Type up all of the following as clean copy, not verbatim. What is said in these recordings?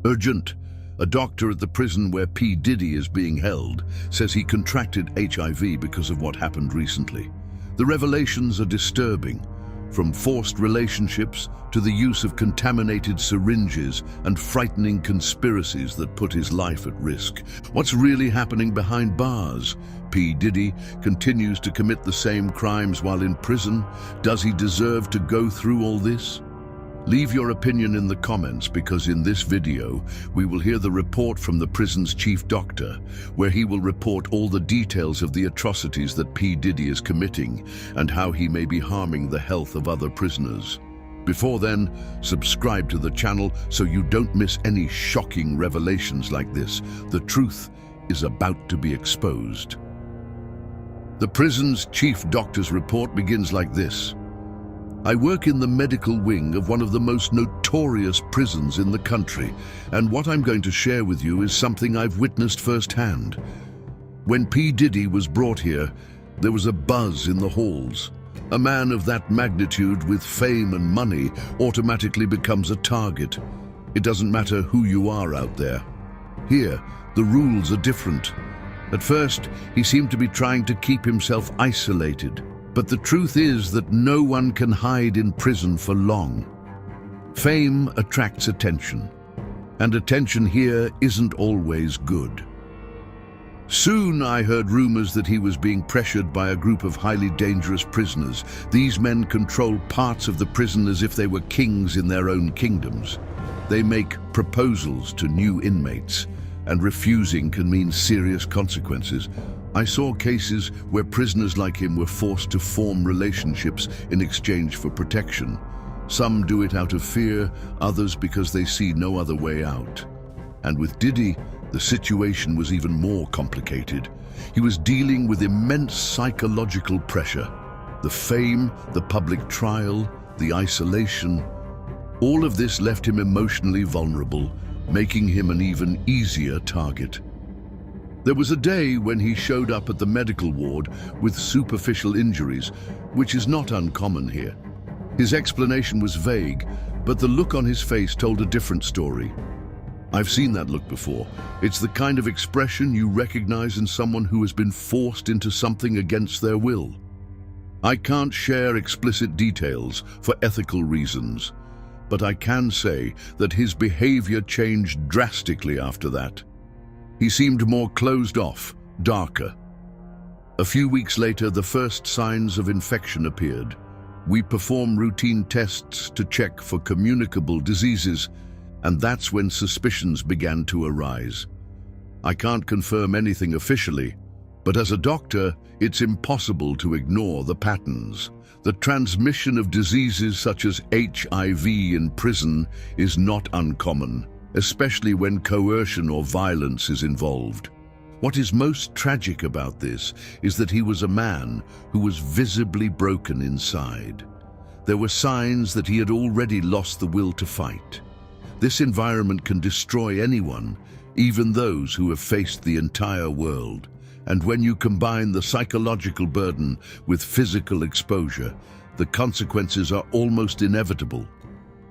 Urgent. A doctor at the prison where P. Diddy is being held says he contracted HIV because of what happened recently. The revelations are disturbing, from forced relationships to the use of contaminated syringes and frightening conspiracies that put his life at risk. What's really happening behind bars? P. Diddy continues to commit the same crimes while in prison. Does he deserve to go through all this? Leave your opinion in the comments, because in this video we will hear the report from the prison's chief doctor, where he will report all the details of the atrocities that P. Diddy is committing and how he may be harming the health of other prisoners. Before then, subscribe to the channel so you don't miss any shocking revelations like this. The truth is about to be exposed. The prison's chief doctor's report begins like this. I work in the medical wing of one of the most notorious prisons in the country, and what I'm going to share with you is something I've witnessed firsthand. When P. Diddy was brought here, there was a buzz in the halls. A man of that magnitude with fame and money automatically becomes a target. It doesn't matter who you are out there. Here, the rules are different. At first, he seemed to be trying to keep himself isolated. But the truth is that no one can hide in prison for long. Fame attracts attention, and attention here isn't always good. Soon I heard rumors that he was being pressured by a group of highly dangerous prisoners. These men control parts of the prison as if they were kings in their own kingdoms. They make proposals to new inmates, and refusing can mean serious consequences. I saw cases where prisoners like him were forced to form relationships in exchange for protection. Some do it out of fear, others because they see no other way out. And with Diddy, the situation was even more complicated. He was dealing with immense psychological pressure. The fame, the public trial, the isolation. All of this left him emotionally vulnerable, making him an even easier target. There was a day when he showed up at the medical ward with superficial injuries, which is not uncommon here. His explanation was vague, but the look on his face told a different story. I've seen that look before. It's the kind of expression you recognize in someone who has been forced into something against their will. I can't share explicit details for ethical reasons, but I can say that his behavior changed drastically after that. He seemed more closed off, darker. A few weeks later, the first signs of infection appeared. We perform routine tests to check for communicable diseases, and that's when suspicions began to arise. I can't confirm anything officially, but as a doctor, it's impossible to ignore the patterns. The transmission of diseases such as HIV in prison is not uncommon, especially when coercion or violence is involved. What is most tragic about this is that he was a man who was visibly broken inside. There were signs that he had already lost the will to fight. This environment can destroy anyone, even those who have faced the entire world. And when you combine the psychological burden with physical exposure, the consequences are almost inevitable.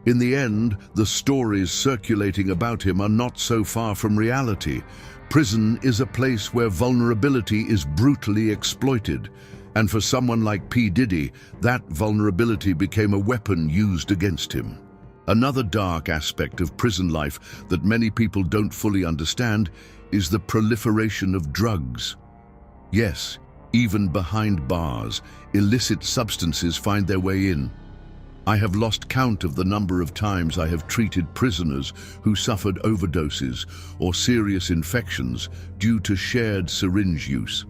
In the end, the stories circulating about him are not so far from reality. Prison is a place where vulnerability is brutally exploited, and for someone like P. Diddy, that vulnerability became a weapon used against him. Another dark aspect of prison life that many people don't fully understand is the proliferation of drugs. Yes, even behind bars, illicit substances find their way in. I have lost count of the number of times I have treated prisoners who suffered overdoses or serious infections due to shared syringe use.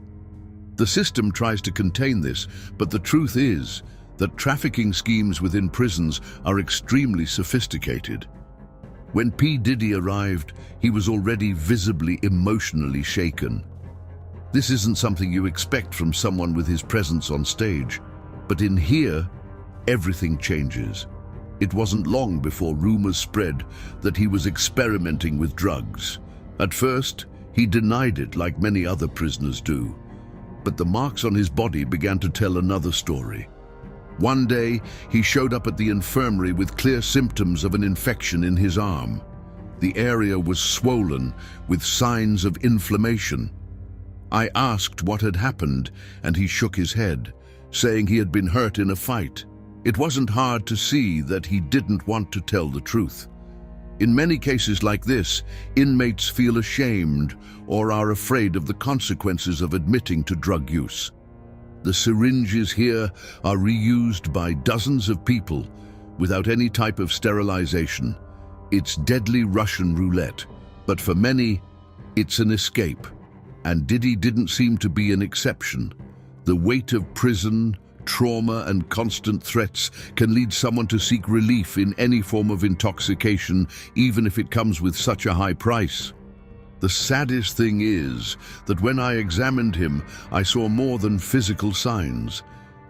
The system tries to contain this, but the truth is that trafficking schemes within prisons are extremely sophisticated. When P. Diddy arrived, he was already visibly emotionally shaken. This isn't something you expect from someone with his presence on stage, but in here, everything changes. It wasn't long before rumors spread that he was experimenting with drugs. At first, he denied it like many other prisoners do, but the marks on his body began to tell another story. One day, he showed up at the infirmary with clear symptoms of an infection in his arm. The area was swollen with signs of inflammation. I asked what had happened, and he shook his head, saying he had been hurt in a fight. It wasn't hard to see that he didn't want to tell the truth. In many cases like this, inmates feel ashamed or are afraid of the consequences of admitting to drug use. The syringes here are reused by dozens of people without any type of sterilization. It's deadly Russian roulette, but for many, it's an escape. And Diddy didn't seem to be an exception. The weight of prison, trauma, and constant threats can lead someone to seek relief in any form of intoxication, even if it comes with such a high price. The saddest thing is that when I examined him, I saw more than physical signs.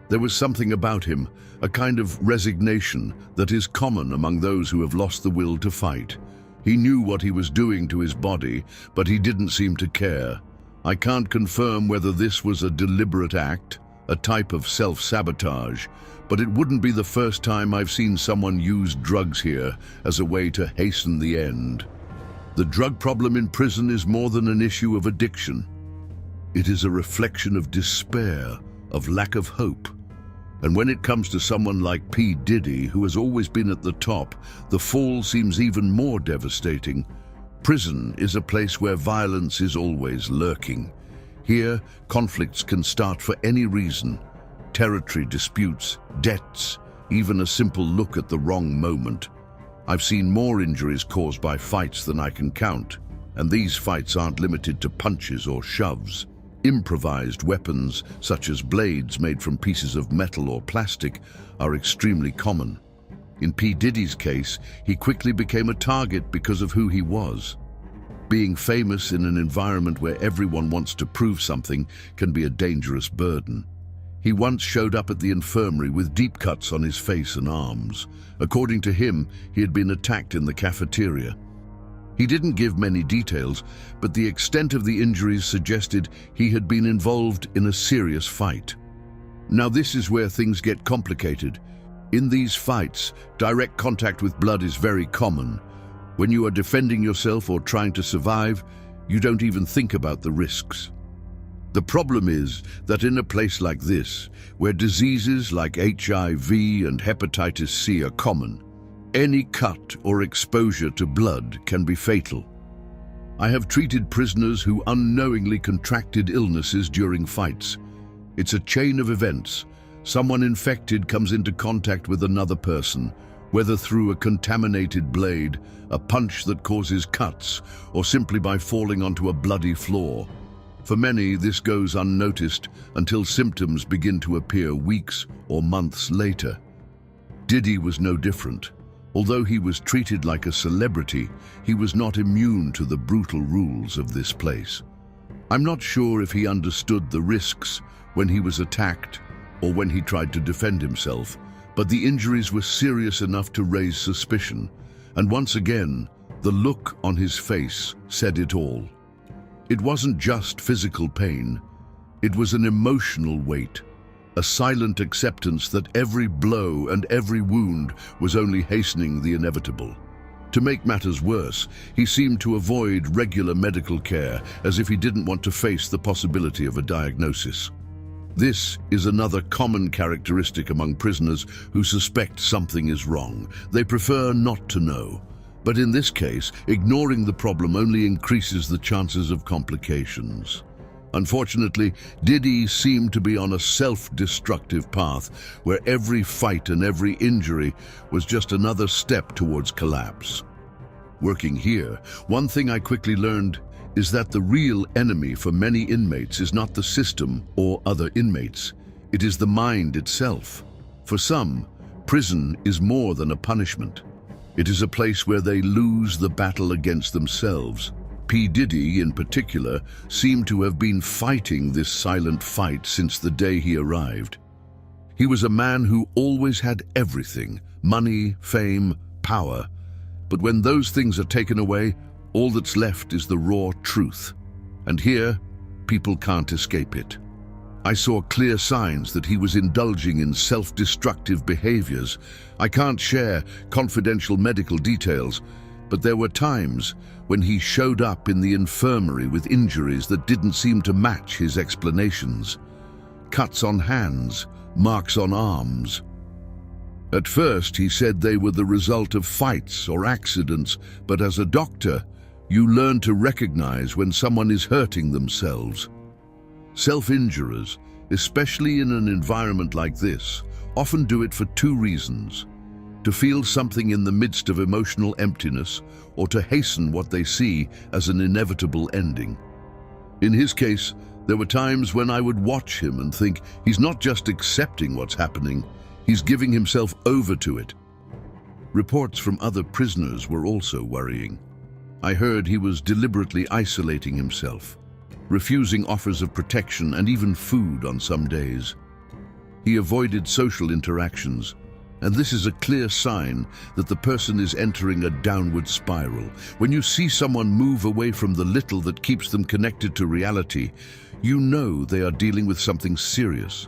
There was something about him, a kind of resignation that is common among those who have lost the will to fight. He knew what he was doing to his body, but he didn't seem to care. I can't confirm whether this was a deliberate act, a type of self-sabotage, but it wouldn't be the first time I've seen someone use drugs here as a way to hasten the end. The drug problem in prison is more than an issue of addiction. It is a reflection of despair, of lack of hope. And when it comes to someone like P. Diddy, who has always been at the top, the fall seems even more devastating. Prison is a place where violence is always lurking. Here, conflicts can start for any reason. Territory disputes, debts, even a simple look at the wrong moment. I've seen more injuries caused by fights than I can count, and these fights aren't limited to punches or shoves. Improvised weapons, such as blades made from pieces of metal or plastic, are extremely common. In P. Diddy's case, he quickly became a target because of who he was. Being famous in an environment where everyone wants to prove something can be a dangerous burden. He once showed up at the infirmary with deep cuts on his face and arms. According to him, he had been attacked in the cafeteria. He didn't give many details, but the extent of the injuries suggested he had been involved in a serious fight. Now this is where things get complicated. In these fights, direct contact with blood is very common. When you are defending yourself or trying to survive, you don't even think about the risks. The problem is that in a place like this, where diseases like HIV and hepatitis C are common, any cut or exposure to blood can be fatal. I have treated prisoners who unknowingly contracted illnesses during fights. It's a chain of events. Someone infected comes into contact with another person, whether through a contaminated blade, a punch that causes cuts, or simply by falling onto a bloody floor. For many, this goes unnoticed until symptoms begin to appear weeks or months later. Diddy was no different. Although he was treated like a celebrity, he was not immune to the brutal rules of this place. I'm not sure if he understood the risks when he was attacked or when he tried to defend himself, but the injuries were serious enough to raise suspicion. And once again, the look on his face said it all. It wasn't just physical pain. It was an emotional weight, a silent acceptance that every blow and every wound was only hastening the inevitable. To make matters worse, he seemed to avoid regular medical care, as if he didn't want to face the possibility of a diagnosis. This is another common characteristic among prisoners who suspect something is wrong. They prefer not to know. But in this case, ignoring the problem only increases the chances of complications. Unfortunately, Diddy seemed to be on a self-destructive path where every fight and every injury was just another step towards collapse. Working here, one thing I quickly learned is that the real enemy for many inmates is not the system or other inmates. It is the mind itself. For some, prison is more than a punishment. It is a place where they lose the battle against themselves. P. Diddy, in particular, seemed to have been fighting this silent fight since the day he arrived. He was a man who always had everything: money, fame, power. But when those things are taken away, all that's left is the raw truth. And here, people can't escape it. I saw clear signs that he was indulging in self-destructive behaviors. I can't share confidential medical details, But there were times when he showed up in the infirmary with injuries that didn't seem to match his explanations. Cuts on hands, marks on arms. At first, he said they were the result of fights or accidents, but as a doctor, you learn to recognize when someone is hurting themselves. Self-injurers, especially in an environment like this, often do it for two reasons: to feel something in the midst of emotional emptiness, or to hasten what they see as an inevitable ending. In his case, there were times when I would watch him and think, he's not just accepting what's happening, he's giving himself over to it. Reports from other prisoners were also worrying. I heard he was deliberately isolating himself, refusing offers of protection and even food on some days. He avoided social interactions, and this is a clear sign that the person is entering a downward spiral. When you see someone move away from the little that keeps them connected to reality, you know they are dealing with something serious.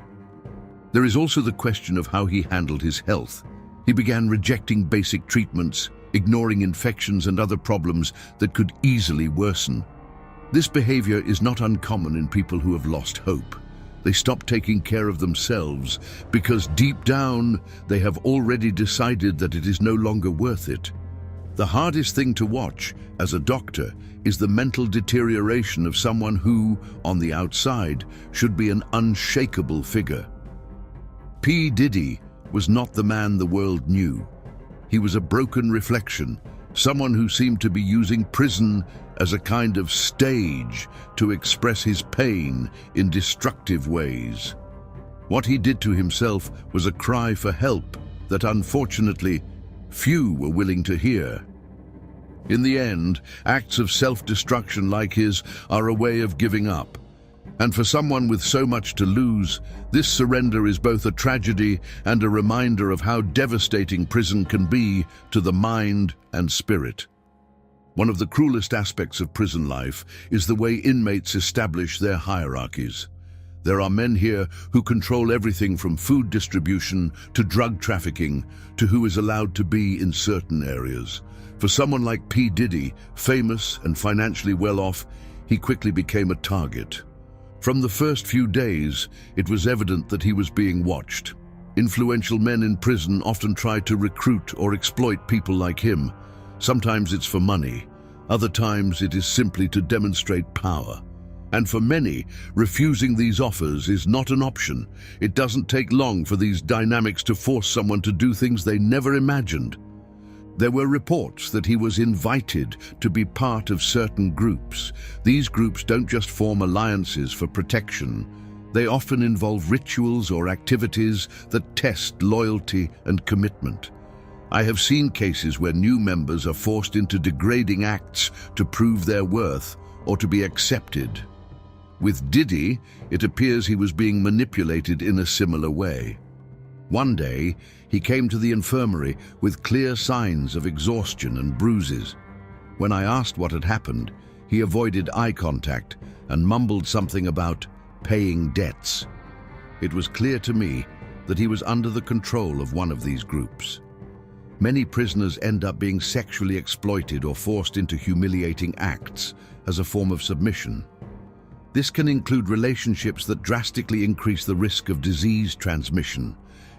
There is also the question of how he handled his health. He began rejecting basic treatments, ignoring infections and other problems that could easily worsen. This behavior is not uncommon in people who have lost hope. They stop taking care of themselves because deep down they have already decided that it is no longer worth it. The hardest thing to watch as a doctor is the mental deterioration of someone who, on the outside, should be an unshakable figure. P. Diddy was not the man the world knew. He was a broken reflection, someone who seemed to be using prison as a kind of stage to express his pain in destructive ways. What he did to himself was a cry for help that, unfortunately, few were willing to hear. In the end, acts of self-destruction like his are a way of giving up. And for someone with so much to lose, this surrender is both a tragedy and a reminder of how devastating prison can be to the mind and spirit. One of the cruelest aspects of prison life is the way inmates establish their hierarchies. There are men here who control everything from food distribution to drug trafficking to who is allowed to be in certain areas. For someone like P. Diddy, famous and financially well off, he quickly became a target. From the first few days, it was evident that he was being watched. Influential men in prison often try to recruit or exploit people like him. Sometimes it's for money, other times it is simply to demonstrate power. And for many, refusing these offers is not an option. It doesn't take long for these dynamics to force someone to do things they never imagined. There were reports that he was invited to be part of certain groups. These groups don't just form alliances for protection. They often involve rituals or activities that test loyalty and commitment. I have seen cases where new members are forced into degrading acts to prove their worth or to be accepted. With Diddy, it appears he was being manipulated in a similar way. One day, he came to the infirmary with clear signs of exhaustion and bruises. When I asked what had happened, he avoided eye contact and mumbled something about paying debts. It was clear to me that he was under the control of one of these groups. Many prisoners end up being sexually exploited or forced into humiliating acts as a form of submission. This can include relationships that drastically increase the risk of disease transmission,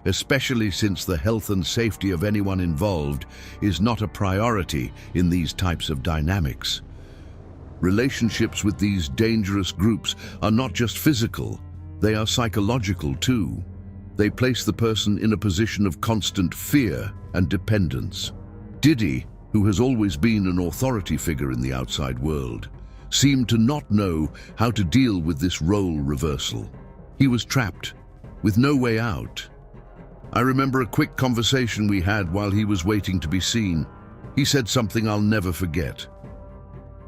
especially since the health and safety of anyone involved is not a priority in these types of dynamics. Relationships with these dangerous groups are not just physical, they are psychological too. They place the person in a position of constant fear and dependence. Diddy, who has always been an authority figure in the outside world, seemed to not know how to deal with this role reversal. He was trapped, with no way out. I remember a quick conversation we had while he was waiting to be seen. He said something I'll never forget.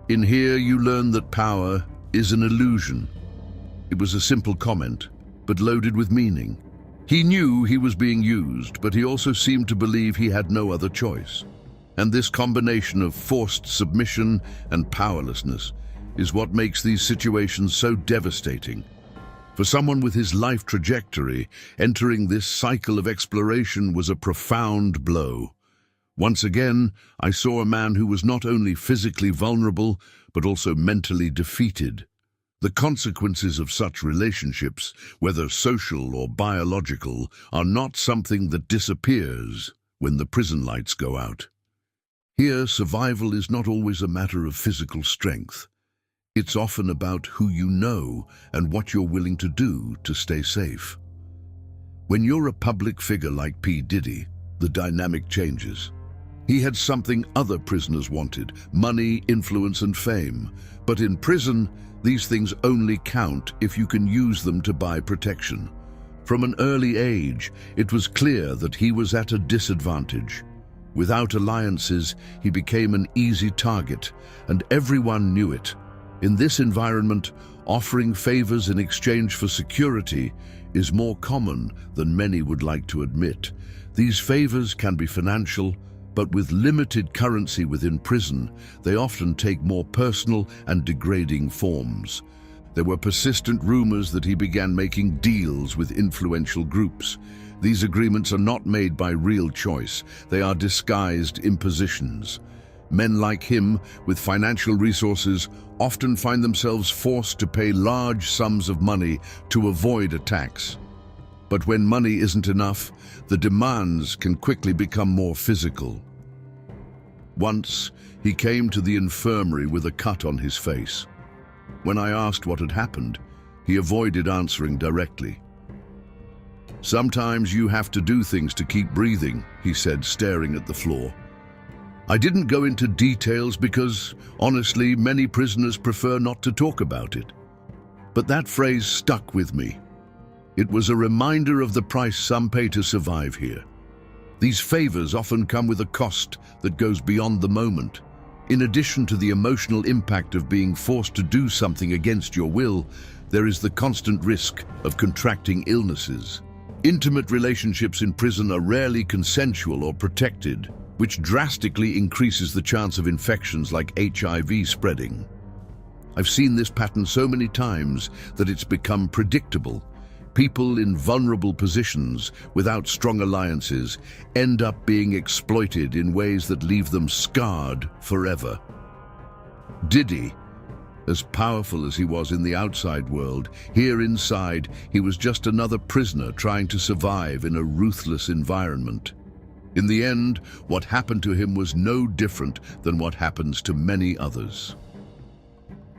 "In here you learn that power is an illusion." It was a simple comment, but loaded with meaning. He knew he was being used, but he also seemed to believe he had no other choice. And this combination of forced submission and powerlessness is what makes these situations so devastating. For someone with his life trajectory, entering this cycle of exploration was a profound blow. Once again, I saw a man who was not only physically vulnerable, but also mentally defeated. The consequences of such relationships, whether social or biological, are not something that disappears when the prison lights go out. Here, survival is not always a matter of physical strength. It's often about who you know and what you're willing to do to stay safe. When you're a public figure like P. Diddy, the dynamic changes. He had something other prisoners wanted: money, influence, and fame. But in prison, these things only count if you can use them to buy protection. From an early age, it was clear that he was at a disadvantage. Without alliances, he became an easy target, and everyone knew it. In this environment, offering favors in exchange for security is more common than many would like to admit. These favors can be financial, but with limited currency within prison, they often take more personal and degrading forms. There were persistent rumors that he began making deals with influential groups. These agreements are not made by real choice. They are disguised impositions. Men like him, with financial resources, often find themselves forced to pay large sums of money to avoid attacks. But when money isn't enough, the demands can quickly become more physical. Once, he came to the infirmary with a cut on his face. When I asked what had happened, he avoided answering directly. "Sometimes you have to do things to keep breathing," he said, staring at the floor. I didn't go into details because, honestly, many prisoners prefer not to talk about it. But that phrase stuck with me. It was a reminder of the price some pay to survive here. These favors often come with a cost that goes beyond the moment. In addition to the emotional impact of being forced to do something against your will, there is the constant risk of contracting illnesses. Intimate relationships in prison are rarely consensual or protected, which drastically increases the chance of infections like HIV spreading. I've seen this pattern so many times that it's become predictable. People in vulnerable positions, without strong alliances, end up being exploited in ways that leave them scarred forever. Diddy, as powerful as he was in the outside world, here inside he was just another prisoner trying to survive in a ruthless environment. In the end, what happened to him was no different than what happens to many others.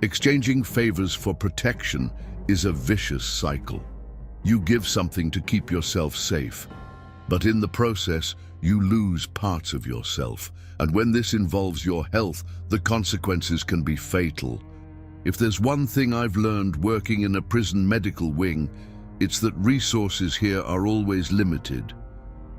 Exchanging favors for protection is a vicious cycle. You give something to keep yourself safe, but in the process, you lose parts of yourself. And when this involves your health, the consequences can be fatal. If there's one thing I've learned working in a prison medical wing, it's that resources here are always limited.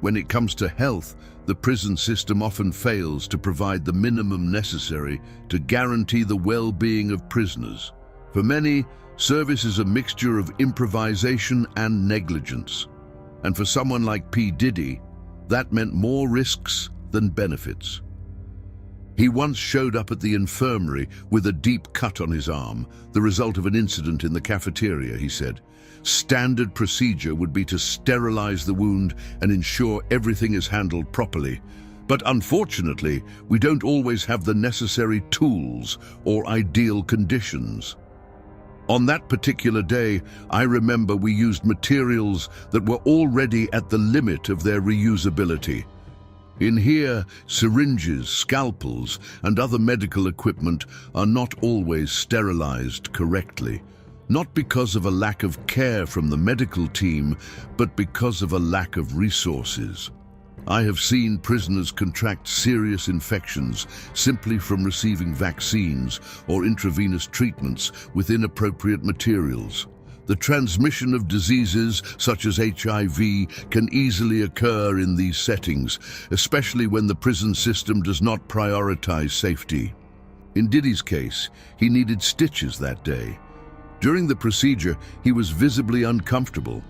When it comes to health, the prison system often fails to provide the minimum necessary to guarantee the well-being of prisoners. For many, service is a mixture of improvisation and negligence. And for someone like P. Diddy, that meant more risks than benefits. He once showed up at the infirmary with a deep cut on his arm, the result of an incident in the cafeteria, he said. Standard procedure would be to sterilize the wound and ensure everything is handled properly. But unfortunately, we don't always have the necessary tools or ideal conditions. On that particular day, I remember we used materials that were already at the limit of their reusability. In here, syringes, scalpels, and other medical equipment are not always sterilized correctly. Not because of a lack of care from the medical team, but because of a lack of resources. I have seen prisoners contract serious infections simply from receiving vaccines or intravenous treatments with inappropriate materials. The transmission of diseases such as HIV can easily occur in these settings, especially when the prison system does not prioritize safety. In Diddy's case, he needed stitches that day. During the procedure, he was visibly uncomfortable,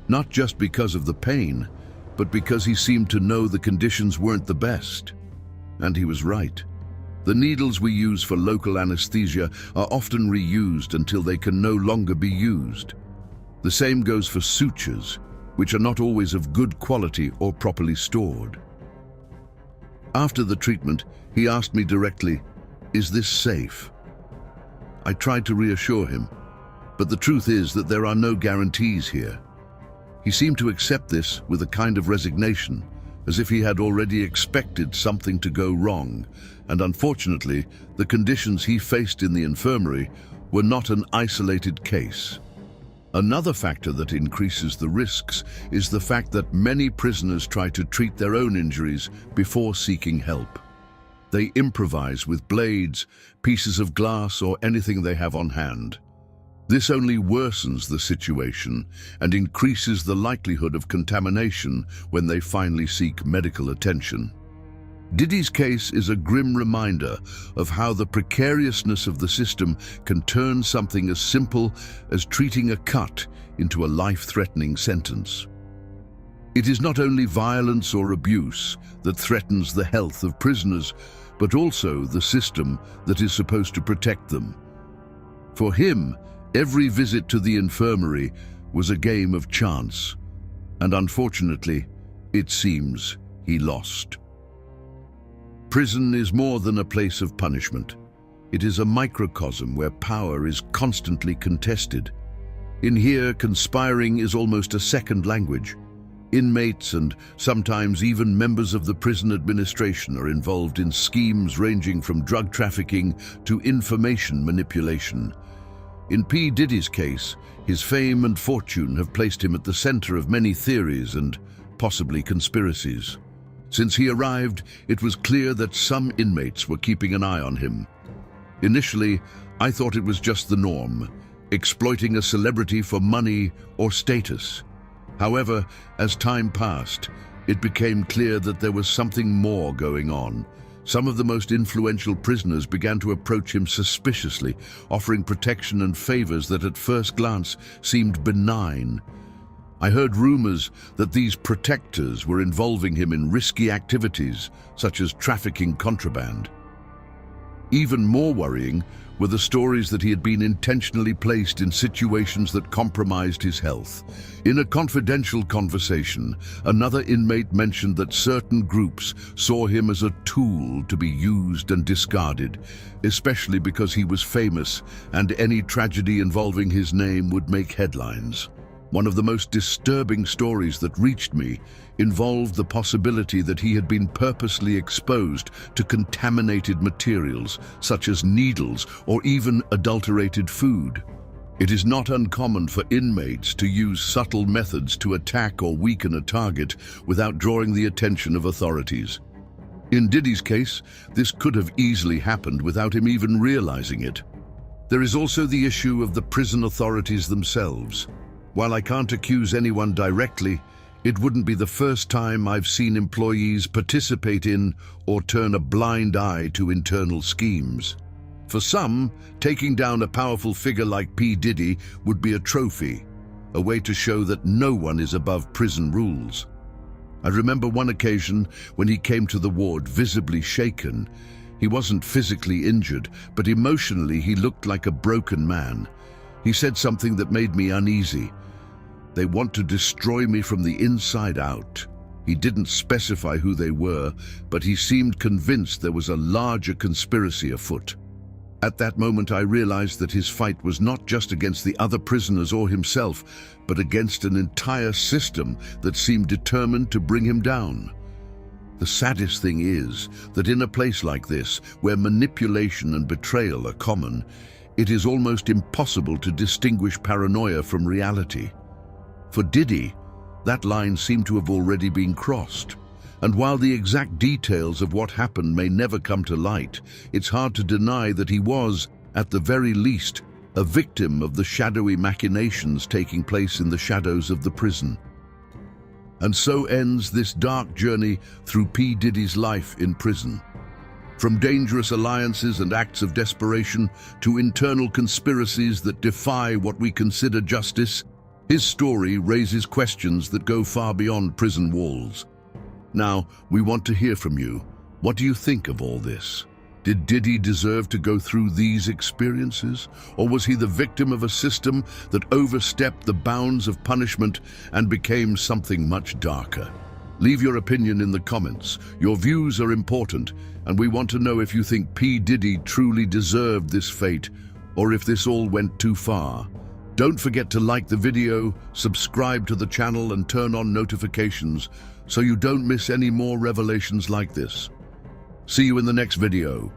not just because of the pain, but because he seemed to know the conditions weren't the best. And he was right. The needles we use for local anesthesia are often reused until they can no longer be used. The same goes for sutures, which are not always of good quality or properly stored. After the treatment, he asked me directly, "Is this safe?" I tried to reassure him, but the truth is that there are no guarantees here. He seemed to accept this with a kind of resignation, as if he had already expected something to go wrong, and unfortunately, the conditions he faced in the infirmary were not an isolated case. Another factor that increases the risks is the fact that many prisoners try to treat their own injuries before seeking help. They improvise with blades, pieces of glass, or anything they have on hand. This only worsens the situation and increases the likelihood of contamination when they finally seek medical attention. Diddy's case is a grim reminder of how the precariousness of the system can turn something as simple as treating a cut into a life-threatening sentence. It is not only violence or abuse that threatens the health of prisoners, but also the system that is supposed to protect them. For him, every visit to the infirmary was a game of chance, and unfortunately, it seems he lost. Prison is more than a place of punishment. It is a microcosm where power is constantly contested. In here, conspiring is almost a second language. Inmates and sometimes even members of the prison administration are involved in schemes ranging from drug trafficking to information manipulation. In P. Diddy's case, his fame and fortune have placed him at the center of many theories and possibly conspiracies. Since he arrived, it was clear that some inmates were keeping an eye on him. Initially, I thought it was just the norm, exploiting a celebrity for money or status. However, as time passed, it became clear that there was something more going on. Some of the most influential prisoners began to approach him suspiciously, offering protection and favors that at first glance seemed benign. I heard rumors that these protectors were involving him in risky activities, such as trafficking contraband. Even more worrying were the stories that he had been intentionally placed in situations that compromised his health. In a confidential conversation, another inmate mentioned that certain groups saw him as a tool to be used and discarded, especially because he was famous and any tragedy involving his name would make headlines. One of the most disturbing stories that reached me involved the possibility that he had been purposely exposed to contaminated materials, such as needles or even adulterated food. It is not uncommon for inmates to use subtle methods to attack or weaken a target without drawing the attention of authorities. In Diddy's case, this could have easily happened without him even realizing it. There is also the issue of the prison authorities themselves. While I can't accuse anyone directly, it wouldn't be the first time I've seen employees participate in or turn a blind eye to internal schemes. For some, taking down a powerful figure like P. Diddy would be a trophy, a way to show that no one is above prison rules. I remember one occasion when he came to the ward visibly shaken. He wasn't physically injured, but emotionally he looked like a broken man. He said something that made me uneasy. "They want to destroy me from the inside out." He didn't specify who they were, but he seemed convinced there was a larger conspiracy afoot. At that moment, I realized that his fight was not just against the other prisoners or himself, but against an entire system that seemed determined to bring him down. The saddest thing is that in a place like this, where manipulation and betrayal are common, it is almost impossible to distinguish paranoia from reality. For Diddy, that line seemed to have already been crossed. And while the exact details of what happened may never come to light, it's hard to deny that he was, at the very least, a victim of the shadowy machinations taking place in the shadows of the prison. And so ends this dark journey through P. Diddy's life in prison. From dangerous alliances and acts of desperation to internal conspiracies that defy what we consider justice, his story raises questions that go far beyond prison walls. Now, we want to hear from you. What do you think of all this? Did Diddy deserve to go through these experiences? Or was he the victim of a system that overstepped the bounds of punishment and became something much darker? Leave your opinion in the comments. Your views are important, and we want to know if you think P. Diddy truly deserved this fate, or if this all went too far. Don't forget to like the video, subscribe to the channel, and turn on notifications so you don't miss any more revelations like this. See you in the next video.